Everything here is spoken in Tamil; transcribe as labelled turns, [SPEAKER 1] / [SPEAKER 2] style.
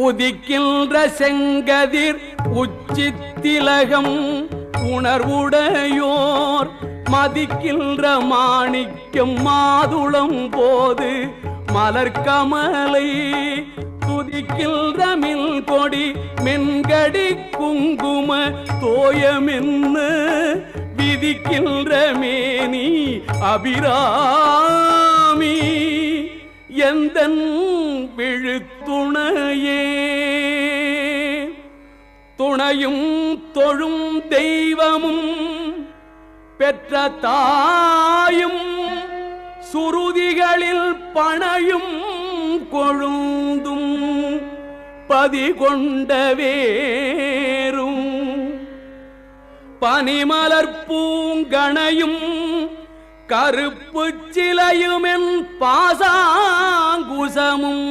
[SPEAKER 1] உதிக்கின்ற செங்கதிர் உச்சித்திலகம் உணர்வுடையோர் மதிக்கின்ற மாணிக்கம் மாதுளம் போது மலர்கமலை துதிக்கின்ற மில் கொடி மென்கடி குங்கும தோயமென்ன விதிக்கின்ற மேனி அபிராமி எந்தன் விழுத்துணையே. துணையும் தொழும் தெய்வமும் பெற்ற தாயும் சுருதிகளில் பணையும் கொழுந்தும் பதிகொண்ட வேரும் பனிமலர் பூங்கணையும் கருப்பு சிலையுமென் பாசாங்குசமும்